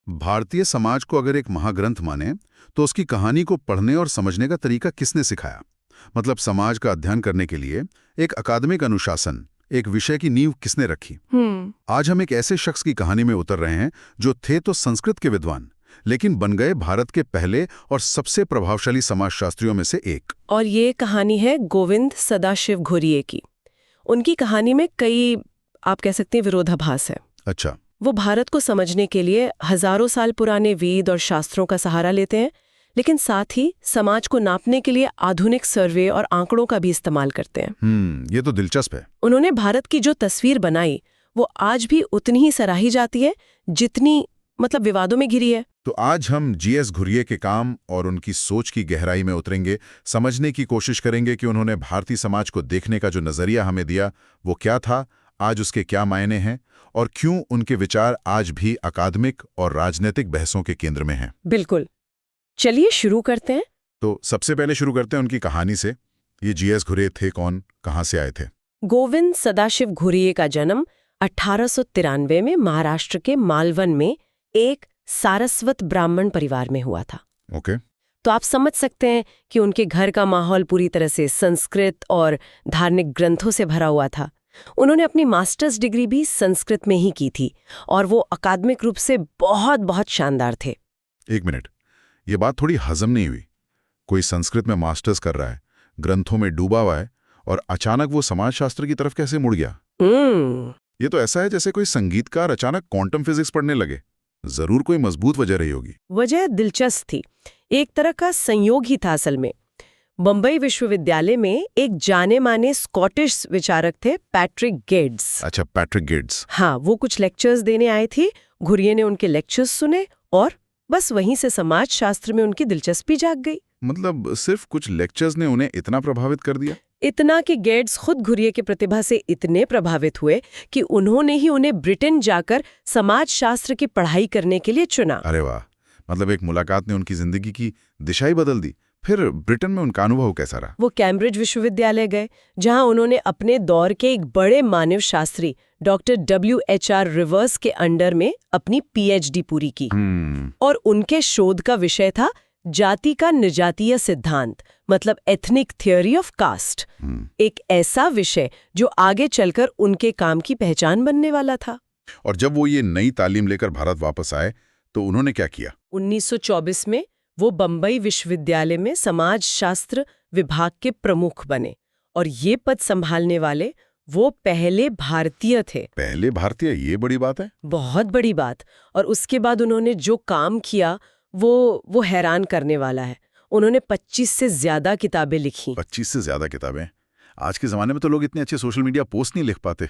भारतीय समाज को अगर एक महाग्रंथ माने तो उसकी कहानी को पढ़ने और समझने का तरीका किसने सिखाया? मतलब समाज का अध्ययन करने के लिए एक अकादमिक अनुशासन, एक विषय की नींव किसने रखी? आज हम एक ऐसे शख्स की कहानी में उतर रहे हैं जो थे तो संस्कृत के विद्वान, लेकिन बन गए भारत के पहले और सबसे प्रभावशाली समाजशास्त्रियों में से एक। और ये कहानी है गोविंद सदाशिव घुरिये की। उनकी कहानी में कई, आप कह सकते हैं, विरोधाभास है। अच्छा। वो भारत को समझने के लिए हजारों साल पुराने वेद और शास्त्रों का सहारा लेते हैं, लेकिन साथ ही समाज को नापने के लिए आधुनिक सर्वे और आंकड़ों का भी इस्तेमाल करते हैं। ये तो दिलचस्प है। उन्होंने भारत की जो तस्वीर बनाई वो आज भी उतनी ही सराही जाती है जितनी विवादों में घिरी है। तो आज हम जीएस घुरिये के काम और उनकी सोच की गहराई में उतरेंगे, समझने की कोशिश करेंगे कि उन्होंने भारतीय समाज को देखने का जो नजरिया हमें दिया वो क्या था, आज उसके क्या मायने हैं और क्यों उनके विचार आज भी अकादमिक और राजनीतिक बहसों के केंद्र में हैं। बिल्कुल, चलिए शुरू करते हैं। तो सबसे पहले शुरू करते हैं उनकी कहानी से। ये जीएस घुरिये थे कौन, कहाँ से आए थे? गोविंद सदाशिव घुरिये का जन्म 1893 में महाराष्ट्र के मालवन में एक सारस्वत ब्राह्मण परिवार में हुआ था। ओके। तो आप समझ सकते हैं कि उनके घर का माहौल पूरी तरह से संस्कृत और धार्मिक ग्रंथों से भरा हुआ था। उन्होंने अपनी मास्टर्स डिग्री भी संस्कृत में ही की थी और वो अकादमिक रूप से बहुत बहुत शानदार थे। एक मिनट, ये बात थोड़ी हजम नहीं हुई। कोई संस्कृत में मास्टर्स कर रहा है, ग्रंथों में डूबा हुआ है, और अचानक वो समाजशास्त्र की तरफ कैसे मुड़ गया? ये तो ऐसा है जैसे कोई संगीतकार अचानक क्वांटम फिजिक्स पढ़ने लगे। जरूर कोई मजबूत वजह रही होगी। वजह दिलचस्प थी, एक तरह का संयोग ही था असल में। बंबई विश्वविद्यालय में एक जाने माने स्कॉटिश विचारक थे, पैट्रिक गेड्स। अच्छा, पैट्रिक गेड्स। हाँ, वो कुछ लेक्चर्स देने आए थे। घुरिये ने उनके लेक्चर्स सुने और बस वहीं से समाजशास्त्र में उनकी दिलचस्पी जाग गई। मतलब सिर्फ कुछ लेक्चर्स ने उन्हें इतना प्रभावित कर दिया? इतना कि गेट्स खुद घुरिये की प्रतिभा से इतने प्रभावित हुए कि उन्होंने ही उन्हें ब्रिटेन जाकर समाजशास्त्र की पढ़ाई करने के लिए चुना। अरे वाह, मतलब एक मुलाकात ने उनकी जिंदगी की दिशा ही बदल दी। फिर ब्रिटेन में उनका अनुभव कैसा रहा? वो कैम्ब्रिज विश्वविद्यालय गए, जहां उन्होंने अपने दौर के एक बड़े मानव शास्त्री डॉक्टर WHR रिवर्स के अंडर में अपनी PhD पूरी की। और उनके शोध का विषय था जाति का निजातीय सिद्धांत, मतलब एथनिक थियोरी ऑफ कास्ट। एक ऐसा विषय जो आगे चलकर उनके काम की पहचान बनने वाला था। और जब वो ये नई तालीम लेकर भारत वापस आए तो उन्होंने क्या किया? 1924 में वो बंबई विश्वविद्यालय में समाजशास्त्र विभाग के प्रमुख बने और ये पद संभालने वाले वो पहले भारतीय थे। पहले भारतीय? ये बड़ी बात है। बहुत बड़ी बात। और उसके बाद उन्होंने जो काम किया वो हैरान करने वाला है। उन्होंने 25 से ज्यादा किताबें लिखी। 25 से ज्यादा किताबें? आज के जमाने में तो लोग इतने अच्छे सोशल मीडिया पोस्ट नहीं लिख पाते।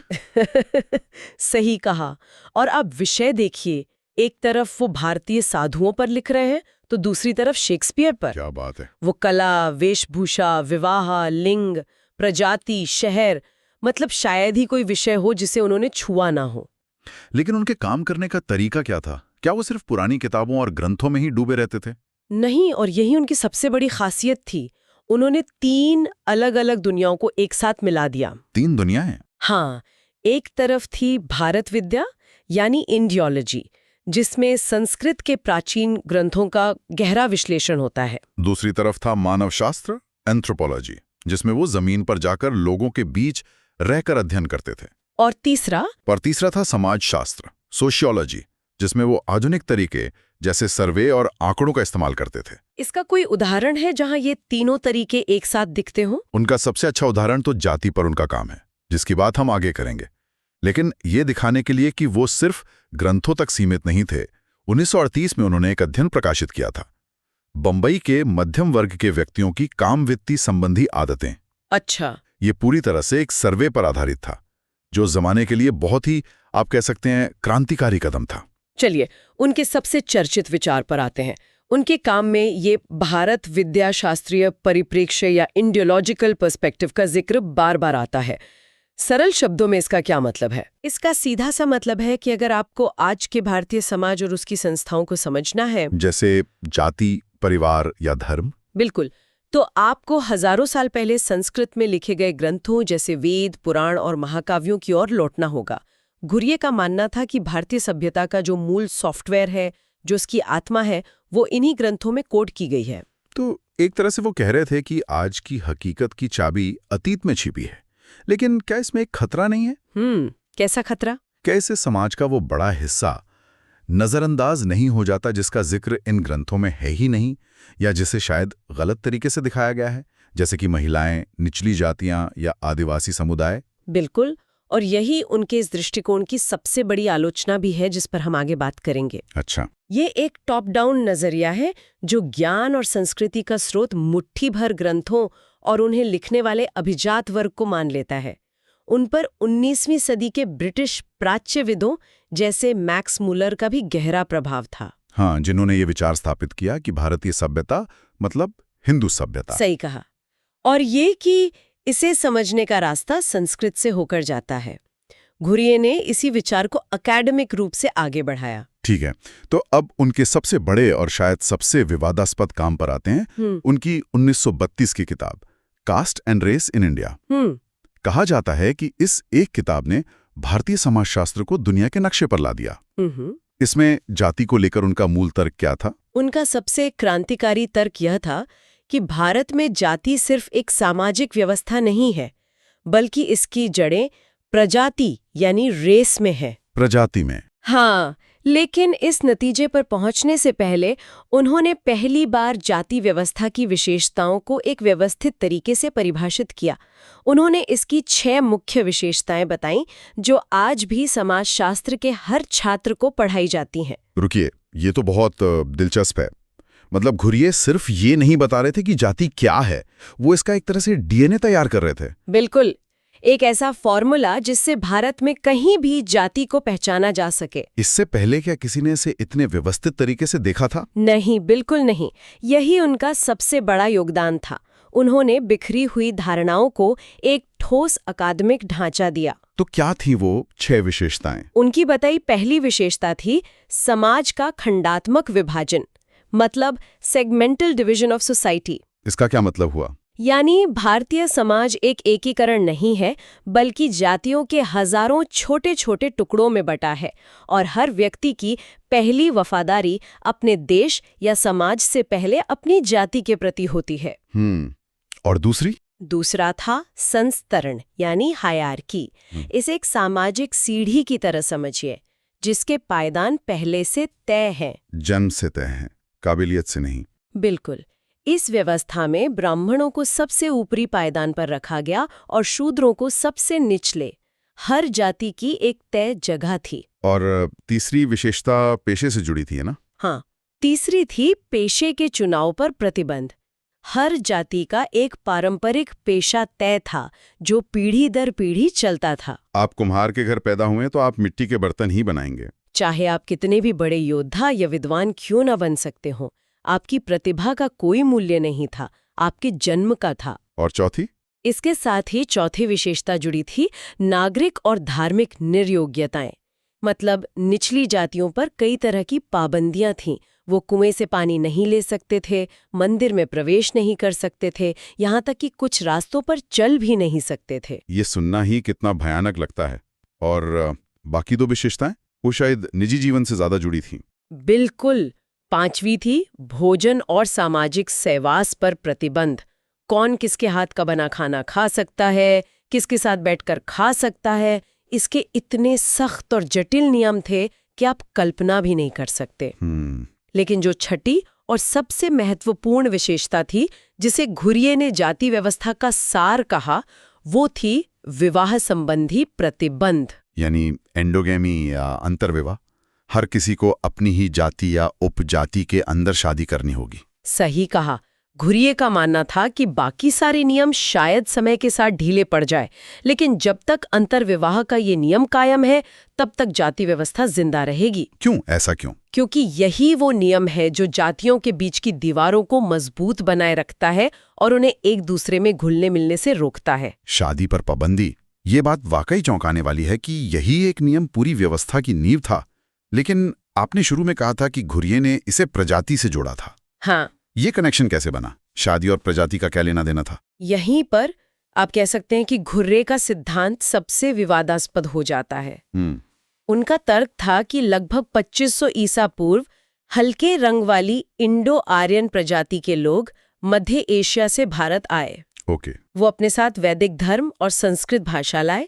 सही कहा। और अब विषय देखिए, एक तरफ वो भारतीय साधुओं पर लिख रहे हैं तो दूसरी तरफ शेक्सपियर पर। क्या बात है। वो कला, वेशभूषा, विवाह, लिंग, प्रजाति, शहर, मतलब शायद ही कोई विषय हो जिसे उन्होंने छुआ ना हो। लेकिन उनके काम करने का तरीका क्या था? क्या वो सिर्फ पुरानी किताबों और ग्रंथों में ही डूबे रहते थे? नहीं, और यही उनकी सबसे बड़ी खासियत थी। उन्होंने 3 अलग अलग दुनियाओं को एक साथ मिला दिया। 3 दुनियाएं? हाँ, एक तरफ थी भारत विद्या यानी इंडियोलॉजी, जिसमें संस्कृत के प्राचीन ग्रंथों का गहरा विश्लेषण होता है। दूसरी तरफ था मानव शास्त्र, एंथ्रोपोलॉजी, जिसमें वो जमीन पर जाकर लोगों के बीच रहकर अध्ययन करते थे। और तीसरा था समाज शास्त्र, सोशियोलॉजी, जिसमें वो आधुनिक तरीके जैसे सर्वे और आंकड़ों का इस्तेमाल करते थे। इसका कोई उदाहरण है जहां ये तीनों तरीके एक साथ दिखते हो? उनका सबसे अच्छा उदाहरण तो जाति पर उनका काम है, जिसकी बात हम आगे करेंगे। लेकिन ये दिखाने के लिए कि वो सिर्फ ग्रंथों तक सीमित नहीं थे, 1938 में उन्होंने एक अध्ययन प्रकाशित किया था, बंबई के मध्यम वर्ग के व्यक्तियों की काम वित्तीय संबंधी आदतें। अच्छा। ये पूरी तरह से एक सर्वे पर आधारित था, जो जमाने के लिए बहुत ही, आप कह सकते हैं, क्रांतिकारी कदम था। चलिए उनके सबसे चर्चित विचार पर आते हैं। उनके काम में ये भारत विद्या शास्त्रीय परिप्रेक्ष्य या इंडियोलॉजिकल पर्सपेक्टिव का जिक्र बार बार आता है। सरल शब्दों में इसका क्या मतलब है? इसका सीधा सा मतलब है कि अगर आपको आज के भारतीय समाज और उसकी संस्थाओं को समझना है, जैसे जाति, परिवार या धर्म, बिल्कुल, तो आपको हजारों साल पहले संस्कृत में लिखे गए ग्रंथों जैसे वेद, पुराण और महाकाव्यों की ओर लौटना होगा। घुरिये का मानना था कि भारतीय सभ्यता का जो मूल सॉफ्टवेयर है, जो उसकी आत्मा है, वो इन्हीं ग्रंथों में कोड की गई है। तो एक तरह से वो कह रहे थे कि आज की हकीकत की चाबी अतीत में छिपी है, लेकिन क्या इसमें एक खतरा नहीं है? कैसा खतरा? क्या इससे समाज का वो बड़ा हिस्सा नजरअंदाज नहीं हो जाता जिसका जिक्र इन ग्रंथों में है ही नहीं, या जिसे शायद गलत तरीके से दिखाया गया है, जैसे कि महिलाएं, निचली जातियां या आदिवासी समुदाय? बिल्कुल, और यही उनके इस दृष्टिकोण की सबसे बड़ी आलोचना भी है, जिस पर हम आगे बात करेंगे। अच्छा। ये एक टॉप डाउन नजरिया है जो ज्ञान और संस्कृति का स्रोत मुट्ठी भर ग्रंथों और उन्हें लिखने वाले अभिजात वर्ग को मान लेता है। उन पर 19वीं सदी के ब्रिटिश प्राच्यविदों जैसे मैक्स मुलर का भी गहरा प्रभाव था। हाँ, जिन्होंने ये विचार स्थापित किया कि भारतीय सभ्यता मतलब हिंदू सभ्यता। सही कहा। और ये कि इसे समझने का रास्ता संस्कृत से होकर जाता है। घुरिये ने इसी विचार को अकादमिक रूप से आगे बढ़ाया। ठीक है, तो अब उनके सबसे बड़े और शायद सबसे विवादास्पद काम पर आते हैं। उनकी 1932 की किताब caste and race in India. कहा जाता है कि इस एक किताब ने भारतीय समाजशास्त्र को दुनिया के नक्शे पर ला दिया। इसमें जाति को लेकर उनका मूल तर्क क्या था? उनका सबसे क्रांतिकारी तर्क यह था कि भारत में जाति सिर्फ एक सामाजिक व्यवस्था नहीं है, बल्कि इसकी जड़ें प्रजाति यानी रेस में है। प्रजाति में? हाँ, लेकिन इस नतीजे पर पहुंचने से पहले उन्होंने पहली बार जाति व्यवस्था की विशेषताओं को एक व्यवस्थित तरीके से परिभाषित किया। उन्होंने इसकी 6 मुख्य विशेषताएं बताईं, जो आज भी समाजशास्त्र के हर छात्र को पढ़ाई जाती हैं। रुकिए, ये तो बहुत दिलचस्प है। मतलब घुरिये सिर्फ ये नहीं बता रहे थे कि जाति क्या है, वो इसका एक तरह से डीएनए तैयार कर रहे थे। बिल्कुल, एक ऐसा फॉर्मूला जिससे भारत में कहीं भी जाति को पहचाना जा सके। इससे पहले क्या किसी ने इसे इतने व्यवस्थित तरीके से देखा था? नहीं, बिल्कुल नहीं। यही उनका सबसे बड़ा योगदान था। उन्होंने बिखरी हुई धारणाओं को एक ठोस अकादमिक ढांचा दिया। तो क्या थी वो 6 विशेषताएं? उनकी बताई पहली विशेषता थी समाज का खंडात्मक विभाजन, मतलब सेगमेंटल डिवीजन ऑफ सोसाइटी। इसका क्या मतलब हुआ? यानी भारतीय समाज एक एकीकरण नहीं है, बल्कि जातियों के हजारों छोटे छोटे टुकड़ों में बटा है, और हर व्यक्ति की पहली वफादारी अपने देश या समाज से पहले अपनी जाति के प्रति होती है। और दूसरा था संस्तरण यानी हायरार्की। इसे एक सामाजिक सीढ़ी की तरह समझिए, जिसके पायदान पहले से तय हैं। जन्म से तय हैं, काबिलियत से नहीं। बिल्कुल। इस व्यवस्था में ब्राह्मणों को सबसे ऊपरी पायदान पर रखा गया और शूद्रों को सबसे निचले। हर जाति की एक तय जगह थी। और तीसरी विशेषता पेशे से जुड़ी थी, है ना? हाँ, तीसरी थी पेशे के चुनाव पर प्रतिबंध। हर जाति का एक पारंपरिक पेशा तय था, जो पीढ़ी दर पीढ़ी चलता था। आप कुम्हार के घर पैदा हुए तो आप मिट्टी के बर्तन ही बनाएंगे, चाहे आप कितने भी बड़े योद्धा या विद्वान क्यों न बन सकते हो। आपकी प्रतिभा का कोई मूल्य नहीं था, आपके जन्म का था। और चौथी? इसके साथ ही चौथी विशेषता जुड़ी थी नागरिक और धार्मिक निर्योग्यताएं। मतलब निचली जातियों पर कई तरह की पाबंदियां थीं। वो कुएं से पानी नहीं ले सकते थे, मंदिर में प्रवेश नहीं कर सकते थे, यहाँ तक कि कुछ रास्तों पर चल भी नहीं सकते थे। ये सुनना ही कितना भयानक लगता है। और बाकी 2 विशेषताएं, वो शायद निजी जीवन से ज्यादा जुड़ी थीं। बिल्कुल। 5वीं थी भोजन और सामाजिक सहवास पर प्रतिबंध। कौन किसके हाथ का बना खाना खा सकता है, किसके साथ बैठकर खा सकता है, इसके इतने सख्त और जटिल नियम थे कि आप कल्पना भी नहीं कर सकते। लेकिन जो छठी और सबसे महत्वपूर्ण विशेषता थी, जिसे घुरिये ने जाति व्यवस्था का सार कहा, वो थी विवाह संबंधी प्रतिबंध। यानी एंडोगेमी या अंतर्विवाह। हर किसी को अपनी ही जाति या उपजाति के अंदर शादी करनी होगी। सही कहा। घुरिये का मानना था कि बाकी सारे नियम शायद समय के साथ ढीले पड़ जाए, लेकिन जब तक अंतर्विवाह का ये नियम कायम है, तब तक जाति व्यवस्था जिंदा रहेगी। क्यों? ऐसा क्यों? क्योंकि यही वो नियम है जो जातियों के बीच की दीवारों को मजबूत बनाए रखता है और उन्हें एक दूसरे में घुलने मिलने से रोकता है। शादी पर पाबंदी, ये बात वाकई चौंकाने वाली है कि यही एक नियम पूरी व्यवस्था की नींव था। लेकिन आपने शुरू में कहा था कि घुरिये ने इसे प्रजाति से जोड़ा था। हाँ, ये कनेक्शन कैसे बना? शादी और प्रजाति का क्या लेना देना था? यहीं पर आप कह सकते हैं कि घुर्रे का सिद्धांत सबसे विवादास्पद हो जाता है। उनका तर्क था कि लगभग 2500 ईसा पूर्व हल्के रंग वाली इंडो आर्यन प्रजाति के लोग मध्य एशिया से भारत आए। ओके। वो अपने साथ वैदिक धर्म और संस्कृत भाषा लाए।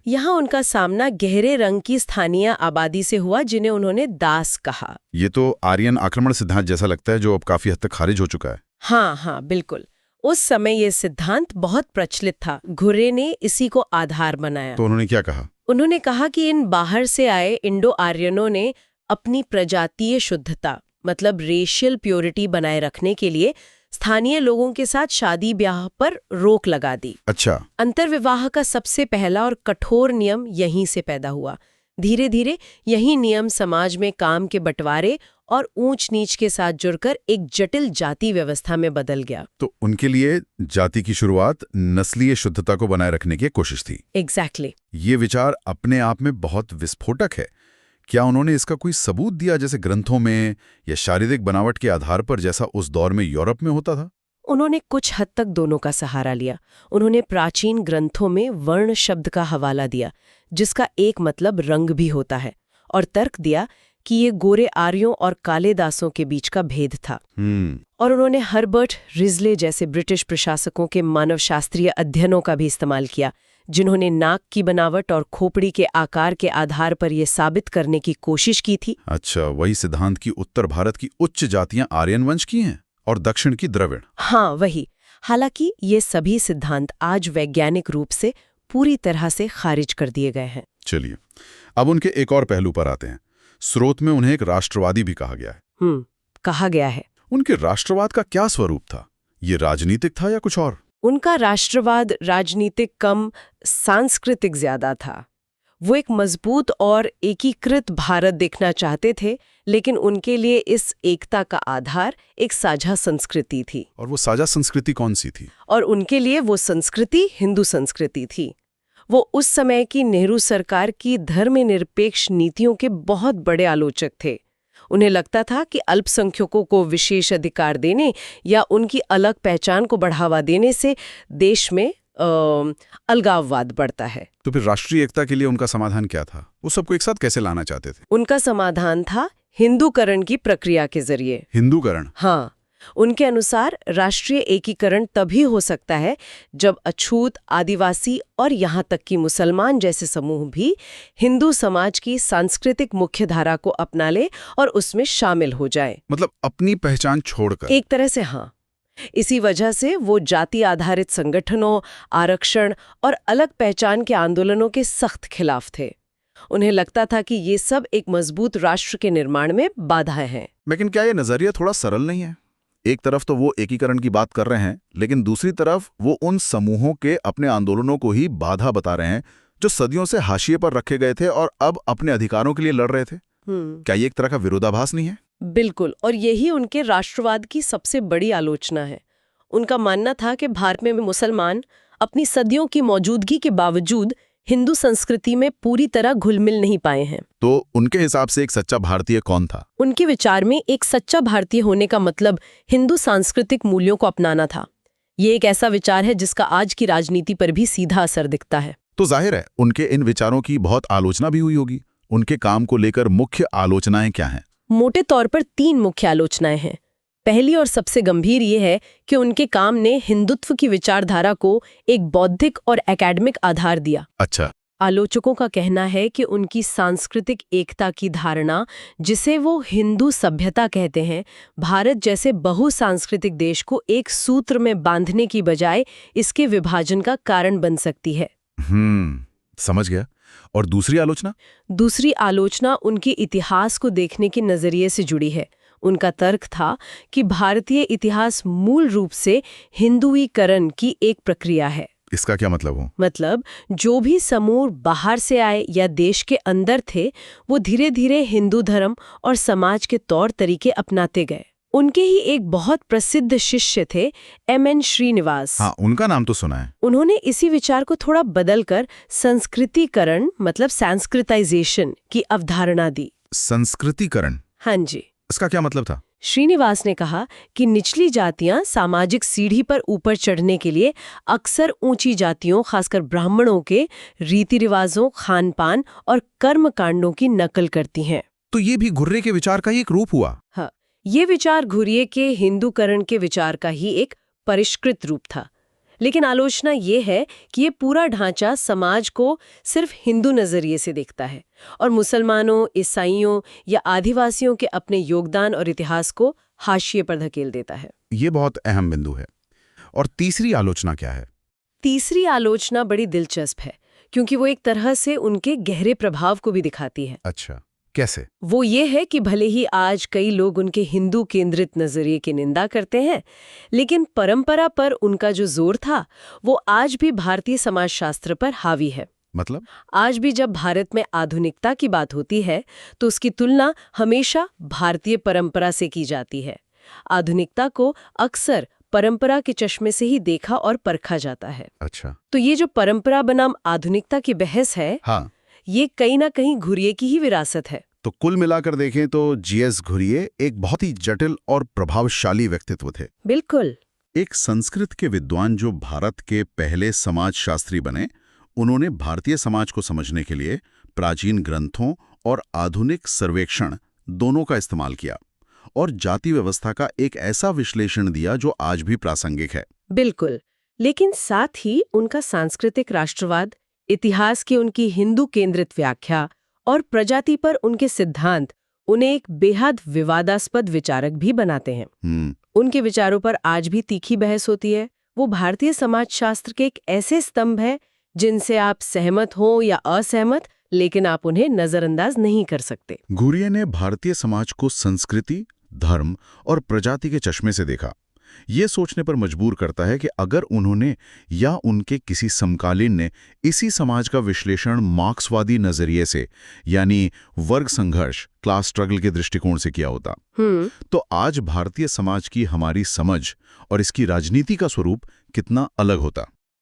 यहाँ उनका सामना गहरे रंग की स्थानीय आबादी से हुआ, जिन्हें उन्होंने दास कहा। ये तो आर्यन आक्रमण सिद्धांत जैसा लगता है, जो अब काफी हद तक खारिज हो चुका है। हाँ, बिल्कुल। उस समय ये सिद्धांत बहुत प्रचलित था। घुरे ने इसी को आधार बनाया। तो उन्होंने क्या कहा? उन्होंने कहा कि इन बाहर से आए इंडो आर्यनों ने अपनी प्रजातीय शुद्धता, मतलब रेशियल प्योरिटी बनाए रखने के लिए स्थानीय लोगों के साथ शादी ब्याह पर रोक लगा दी। अच्छा। अंतर्विवाह का सबसे पहला और कठोर नियम यहीं से पैदा हुआ। धीरे धीरे यही नियम समाज में काम के बंटवारे और ऊंच नीच के साथ जुड़कर एक जटिल जाति व्यवस्था में बदल गया। तो उनके लिए जाति की शुरुआत नस्लीय शुद्धता को बनाए रखने की कोशिश थी। एग्जैक्टली। ये विचार अपने आप में बहुत विस्फोटक है। क्या उन्होंने इसका कोई सबूत दिया, जैसे ग्रंथों में या शारीरिक बनावट के आधार पर, जैसा उस दौर में यूरोप में होता था? उन्होंने कुछ हद तक दोनों का सहारा लिया। उन्होंने प्राचीन ग्रंथों में वर्ण शब्द का हवाला दिया, जिसका एक मतलब रंग भी होता है, और तर्क दिया कि ये गोरे आर्यों और काले दासों के बीच का भेद था। और उन्होंने हर्बर्ट रिजले जैसे ब्रिटिश प्रशासकों के मानवशास्त्रीय अध्ययनों का भी इस्तेमाल किया, जिन्होंने नाक की बनावट और खोपड़ी के आकार के आधार पर यह साबित करने की कोशिश की थी। अच्छा, वही सिद्धांत की उत्तर भारत की उच्च जातियां आर्यन वंश की हैं और दक्षिण की द्रविड़। हाँ, वही। हालांकि ये सभी सिद्धांत आज वैज्ञानिक रूप से पूरी तरह से खारिज कर दिए गए हैं। चलिए, अब उनके एक और पहलू पर आते हैं। स्रोत में उन्हें एक राष्ट्रवादी भी कहा गया है। कहा गया है। उनके राष्ट्रवाद का क्या स्वरूप था? ये राजनीतिक था या कुछ और? उनका राष्ट्रवाद राजनीतिक कम सांस्कृतिक ज्यादा था। वो एक मजबूत और एकीकृत भारत देखना चाहते थे, लेकिन उनके लिए इस एकता का आधार एक साझा संस्कृति थी। और वो साझा संस्कृति कौन सी थी? और उनके लिए वो संस्कृति हिंदू संस्कृति थी। वो उस समय की नेहरू सरकार की धर्मनिरपेक्ष नीतियों के बहुत बड़े आलोचक थे। उन्हें लगता था कि अल्पसंख्यकों को विशेष अधिकार देने या उनकी अलग पहचान को बढ़ावा देने से देश में अलगाववाद बढ़ता है। तो फिर राष्ट्रीय एकता के लिए उनका समाधान क्या था? वो सबको एक साथ कैसे लाना चाहते थे? उनका समाधान था हिंदूकरण की प्रक्रिया के जरिए। हिंदूकरण? हाँ। उनके अनुसार राष्ट्रीय एकीकरण तभी हो सकता है जब अछूत, आदिवासी और यहाँ तक कि मुसलमान जैसे समूह भी हिंदू समाज की सांस्कृतिक मुख्यधारा को अपना ले और उसमें शामिल हो जाए। मतलब अपनी पहचान छोड़कर? एक तरह से हाँ। इसी वजह से वो जाति आधारित संगठनों, आरक्षण और अलग पहचान के आंदोलनों के सख्त खिलाफ थे। उन्हें लगता था कि ये सब एक मजबूत राष्ट्र के निर्माण में बाधाएं हैं। लेकिन क्या ये नजरिया थोड़ा सरल नहीं है? एक तरफ तो वो एकीकरण की बात कर रहे हैं, लेकिन दूसरी तरफ वो उन समूहों के अपने आंदोलनों को ही बाधा बता रहे हैं जो सदियों से हाशिए पर रखे गए थे और अब अपने अधिकारों के लिए लड़ रहे थे। क्या ये एक तरह का विरोधाभास नहीं है? बिल्कुल, और यही उनके राष्ट्रवाद की सबसे बड़ी आलोचना है। उनका मानना था कि भारत में मुसलमान अपनी सदियों की मौजूदगी के बावजूद हिंदू संस्कृति में पूरी तरह घुल मिल नहीं पाए हैं। तो उनके हिसाब से एक सच्चा भारतीय कौन था? उनके विचार में एक सच्चा भारतीय होने का मतलब हिंदू सांस्कृतिक मूल्यों को अपनाना था। ये एक ऐसा विचार है जिसका आज की राजनीति पर भी सीधा असर दिखता है। तो जाहिर है उनके इन विचारों की बहुत आलोचना भी हुई होगी। उनके काम को लेकर मुख्य आलोचनाएं क्या हैं? मोटे तौर पर 3 मुख्य आलोचनाएं हैं। पहली और सबसे गंभीर ये है कि उनके काम ने हिंदुत्व की विचारधारा को एक बौद्धिक और एकेडमिक आधार दिया। अच्छा। आलोचकों का कहना है कि उनकी सांस्कृतिक एकता की धारणा, जिसे वो हिंदू सभ्यता कहते हैं, भारत जैसे बहुसांस्कृतिक देश को एक सूत्र में बांधने की बजाय इसके विभाजन का कारण बन सकती है। समझ गया। और दूसरी आलोचना? दूसरी आलोचना उनके इतिहास को देखने के नजरिए से जुड़ी है। उनका तर्क था कि भारतीय इतिहास मूल रूप से हिंदुईकरण की एक प्रक्रिया है। इसका क्या मतलब हो? मतलब जो भी समूह बाहर से आए या देश के अंदर थे, वो धीरे धीरे हिंदू धर्म और समाज के तौर तरीके अपनाते गए। उनके ही एक बहुत प्रसिद्ध शिष्य थे M.N. श्रीनिवास। हाँ, उनका नाम तो सुना है। उन्होंने इसी विचार को थोड़ा बदलकर संस्कृतिकरण, मतलब संस्कृताइजेशन की अवधारणा दी। संस्कृतिकरण? हाँ जी। इसका क्या मतलब था? श्रीनिवास ने कहा कि निचली जातियां सामाजिक सीढ़ी पर ऊपर चढ़ने के लिए अक्सर ऊंची जातियों, खासकर ब्राह्मणों के रीति रिवाजों, खान पान और कर्म कांडों की नकल करती हैं। तो ये भी घुर्रे के विचार का ही एक रूप हुआ। हाँ, ये विचार घुरिये के हिंदूकरण के विचार का ही एक परिष्कृत रूप था। लेकिन आलोचना ये है कि ये पूरा ढांचा समाज को सिर्फ हिंदू नजरिए से देखता है और मुसलमानों, ईसाइयों या आदिवासियों के अपने योगदान और इतिहास को हाशिए पर धकेल देता है। ये बहुत अहम बिंदु है। और तीसरी आलोचना क्या है? तीसरी आलोचना बड़ी दिलचस्प है क्योंकि वो एक तरह से उनके गहरे प्रभाव को भी दिखाती है। अच्छा, कैसे? वो ये है कि भले ही आज कई लोग उनके हिंदू केंद्रित नजरिए की निंदा करते हैं, लेकिन परंपरा पर उनका जो जोर था वो आज भी भारतीय समाजशास्त्र पर हावी है। मतलब? आज भी जब भारत में आधुनिकता की बात होती है तो उसकी तुलना हमेशा भारतीय परंपरा से की जाती है। आधुनिकता को अक्सर परंपरा के चश्मे से ही देखा और परखा जाता है। अच्छा। तो ये जो परंपरा बनाम आधुनिकता की बहस है, हाँ, ये कहीं ना कहीं घुरिये की ही विरासत है। तो कुल मिलाकर देखें तो जीएस घुरिये एक बहुत ही जटिल और प्रभावशाली व्यक्तित्व थे। बिल्कुल। एक संस्कृत के विद्वान जो भारत के पहले समाजशास्त्री बने, उन्होंने भारतीय समाज को समझने के लिए प्राचीन ग्रंथों और आधुनिक सर्वेक्षण दोनों का इस्तेमाल किया और जाति व्यवस्था का एक ऐसा विश्लेषण दिया जो आज भी प्रासंगिक है। बिल्कुल। लेकिन साथ ही उनका सांस्कृतिक राष्ट्रवाद, इतिहास की उनकी हिंदू केंद्रित व्याख्या और प्रजाति पर उनके सिद्धांत उन्हें एक बेहद विवादास्पद विचारक भी बनाते हैं। उनके विचारों पर आज भी तीखी बहस होती है। वो भारतीय समाजशास्त्र के एक ऐसे स्तंभ है जिनसे आप सहमत हो या असहमत, लेकिन आप उन्हें नजरअंदाज नहीं कर सकते। घुरिये ने भारतीय समाज को संस्कृति, धर्म और प्रजाति के चश्मे से देखा। ये सोचने पर मजबूर करता है कि अगर उन्होंने या उनके किसी समकालीन ने इसी समाज का विश्लेषण मार्क्सवादी नजरिए से, यानी वर्ग संघर्ष, क्लास स्ट्रगल के दृष्टिकोण से किया होता, तो आज भारतीय समाज की हमारी समझ और इसकी राजनीति का स्वरूप कितना अलग होता।